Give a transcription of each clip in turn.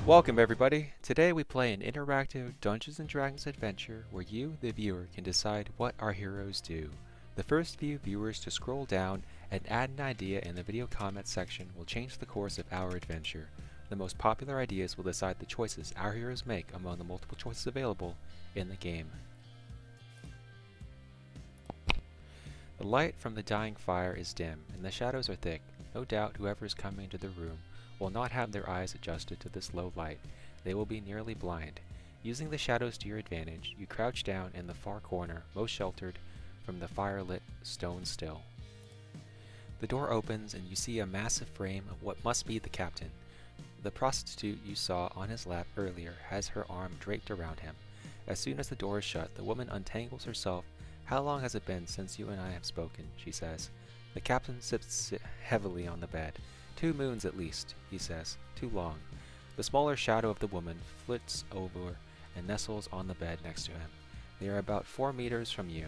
Welcome everybody! Today we play an interactive Dungeons & Dragons adventure where you, the viewer, can decide what our heroes do. The first few viewers to scroll down and add an idea in the video comment section will change the course of our adventure. The most popular ideas will decide the choices our heroes make among the multiple choices available in the game. The light from the dying fire is dim and the shadows are thick. No doubt whoever is coming into the room will not have their eyes adjusted to this low light. They will be nearly blind. Using the shadows to your advantage, you crouch down in the far corner, most sheltered from the fire-lit stone still. The door opens and you see a massive frame of what must be the captain. The prostitute you saw on his lap earlier has her arm draped around him. As soon as the door is shut, the woman untangles herself. "How long has it been since you and I have spoken?" she says. The captain sits heavily on the bed. "2 moons at least," he says. "Too long." The smaller shadow of the woman flits over and nestles on the bed next to him. They are about 4 meters from you.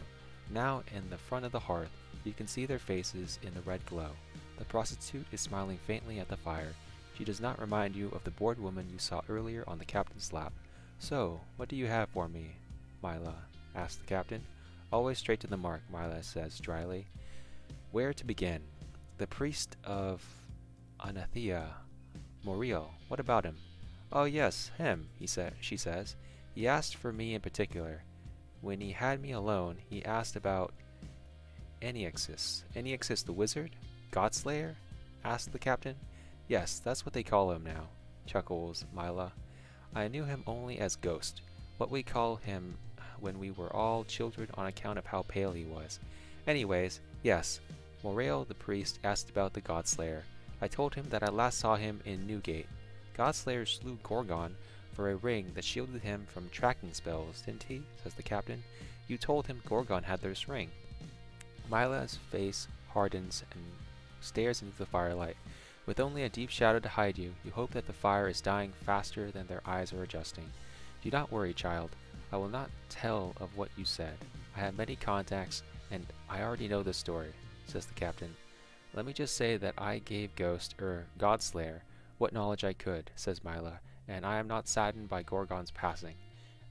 Now in the front of the hearth, you can see their faces in the red glow. The prostitute is smiling faintly at the fire. She does not remind you of the bored woman you saw earlier on the captain's lap. "So, what do you have for me, Mila?" asks the captain. "Always straight to the mark," Mila says dryly. "Where to begin?" "The priest of Anathea, Moriel. What about him?" "Oh yes, him," she says. "He asked for me in particular. When he had me alone, he asked about Eniexis." "Eniexis the wizard? Godslayer?" asked the captain. "Yes, that's what they call him now," chuckles Mila. "I knew him only as Ghost, what we call him when we were all children on account of how pale he was. Anyways, yes, Moriel the priest asked about the Godslayer. I told him that I last saw him in Newgate. Godslayer slew Gorgon for a ring that shielded him from tracking spells, didn't he?" says the captain. "You told him Gorgon had this ring." Mila's face hardens and stares into the firelight. With only a deep shadow to hide you, you hope that the fire is dying faster than their eyes are adjusting. "Do not worry, child. I will not tell of what you said. I have many contacts, and I already know this story," says the captain. "Let me just say that I gave Godslayer, what knowledge I could," says Mila, "and I am not saddened by Gorgon's passing."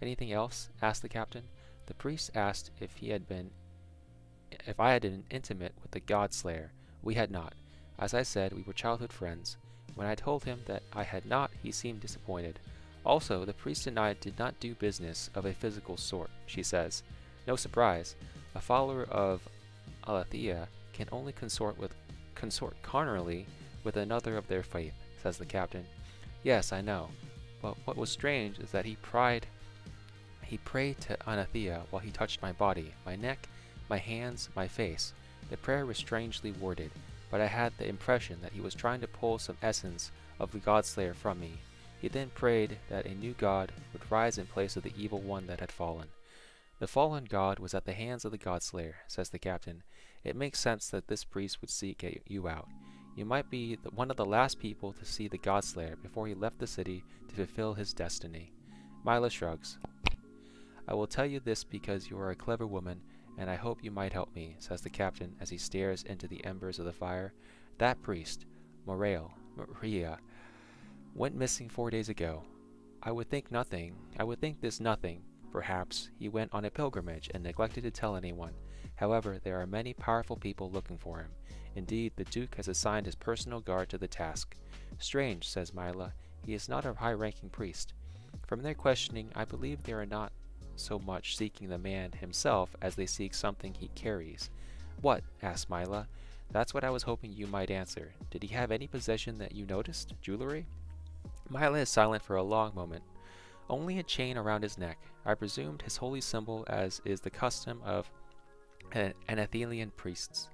"Anything else?" asked the captain. "The priest asked if I had been intimate with the Godslayer. We had not. As I said, we were childhood friends. When I told him that I had not, he seemed disappointed. Also, the priest and I did not do business of a physical sort," she says. "No surprise. A follower of Aletheia can only consort carnally with another of their faith," says the captain. "Yes, I know. But what was strange is that he prayed to Anathea while he touched my body, my neck, my hands, my face. The prayer was strangely worded, but I had the impression that he was trying to pull some essence of the Godslayer from me. He then prayed that a new god would rise in place of the evil one that had fallen. The fallen god was at the hands of the Godslayer," says the captain. "It makes sense that this priest would seek you out. You might be one of the last people to see the Godslayer before he left the city to fulfill his destiny." Mila shrugs. "I will tell you this because you are a clever woman, and I hope you might help me," says the captain as he stares into the embers of the fire. "That priest, Maria, went missing 4 days ago. I would think this nothing. Perhaps he went on a pilgrimage and neglected to tell anyone. However, there are many powerful people looking for him. Indeed, the Duke has assigned his personal guard to the task." "Strange," says Mila. "He is not a high-ranking priest." From their questioning, I believe they are not so much seeking the man himself as they seek something he carries. "What?" asks Mila. "That's what I was hoping you might answer. Did he have any possession that you noticed? Jewelry?" Mila is silent for a long moment. "Only a chain around his neck. I presumed his holy symbol, as is the custom of Anathelian priests.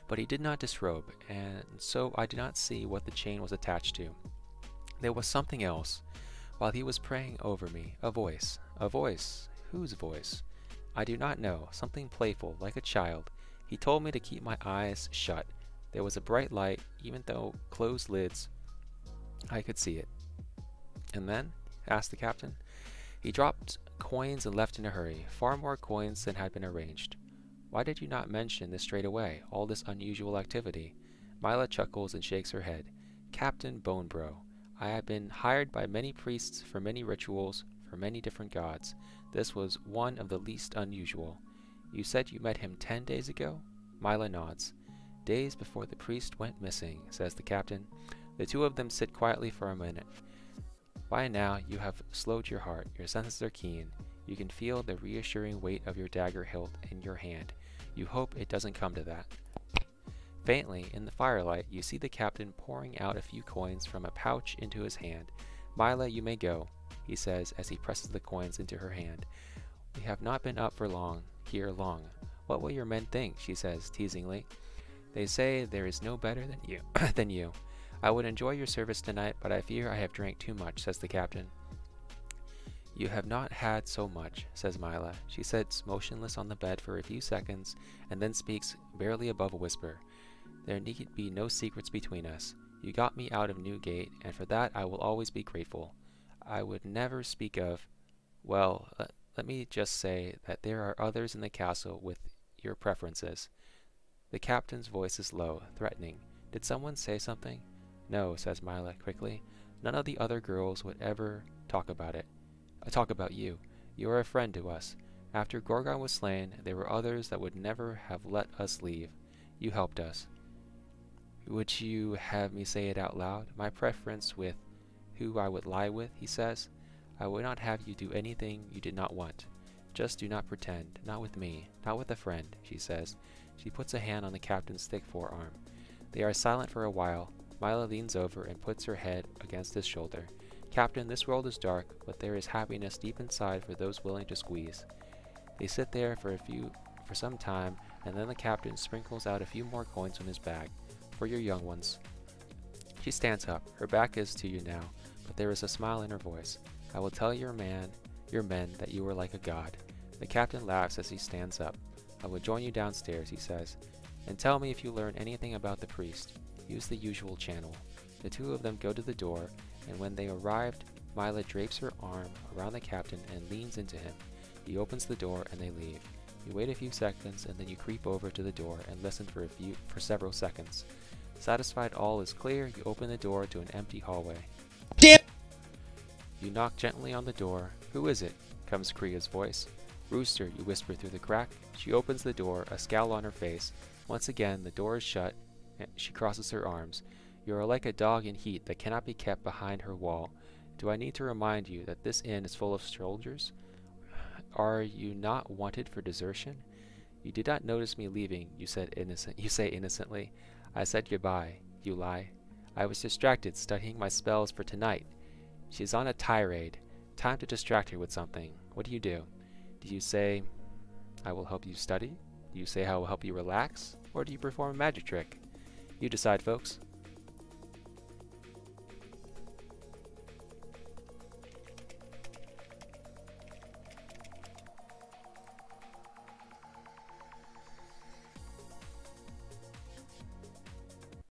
But he did not disrobe, and so I did not see what the chain was attached to. There was something else. While he was praying over me, a voice. A voice. Whose voice? I do not know. Something playful, like a child. He told me to keep my eyes shut. There was a bright light, even though closed lids. I could see it." "And then?" asked the captain. "He dropped coins and left in a hurry, far more coins than had been arranged." "Why did you not mention this straight away, all this unusual activity?" Mila chuckles and shakes her head. "Captain Bonebro, I have been hired by many priests for many rituals, for many different gods. This was one of the least unusual. You said you met him 10 days ago? Mila nods. Days before the priest went missing, says the captain. The two of them sit quietly for a minute. By now you have slowed your heart. Your senses are keen. You can feel the reassuring weight of your dagger hilt in your hand. You hope it doesn't come to that. Faintly, in the firelight, you see the captain pouring out a few coins from a pouch into his hand. Mila, you may go, he says as he presses the coins into her hand. We have not been up for here long. What will your men think? She says teasingly. They say there is no better than you. I would enjoy your service tonight, but I fear I have drank too much, says the captain. You have not had so much, says Mila. She sits motionless on the bed for a few seconds, and then speaks barely above a whisper. There need be no secrets between us. You got me out of Newgate, and for that I will always be grateful. I would never speak of... Well, let me just say that there are others in the castle with your preferences. The captain's voice is low, threatening. Did someone say something? No, says Mila quickly. None of the other girls would ever talk about it. Talk about you. You are a friend to us. After Gorgon was slain, there were others that would never have let us leave. You helped us. Would you have me say it out loud? My preference with who I would lie with, he says. I would not have you do anything you did not want. Just do not pretend. Not with me. Not with a friend, she says. She puts a hand on the captain's thick forearm. They are silent for a while. Mila leans over and puts her head against his shoulder. Captain, this world is dark, but there is happiness deep inside for those willing to squeeze. They sit there for some time, and then the captain sprinkles out a few more coins from his bag. For your young ones. She stands up. Her back is to you now, but there is a smile in her voice. I will tell your men that you are like a god. The captain laughs as he stands up. I will join you downstairs, he says. And tell me if you learn anything about the priest. Use the usual channel. The two of them go to the door, and when they arrived, Mila drapes her arm around the captain and leans into him. He opens the door and they leave. You wait a few seconds, and then you creep over to the door and listen for several seconds. Satisfied all is clear, you open the door to an empty hallway. Damn! You knock gently on the door. Who is it? Comes Kria's voice. Rooster, you whisper through the crack. She opens the door, a scowl on her face. Once again, the door is shut, and she crosses her arms. You are like a dog in heat that cannot be kept behind her wall. Do I need to remind you that this inn is full of soldiers? Are you not wanted for desertion? You did not notice me leaving, you say innocently. I said goodbye. You lie. I was distracted studying my spells for tonight. She's on a tirade. Time to distract her with something. What do? Do you say, I will help you study? Do you say I will help you relax? Or do you perform a magic trick? You decide, folks.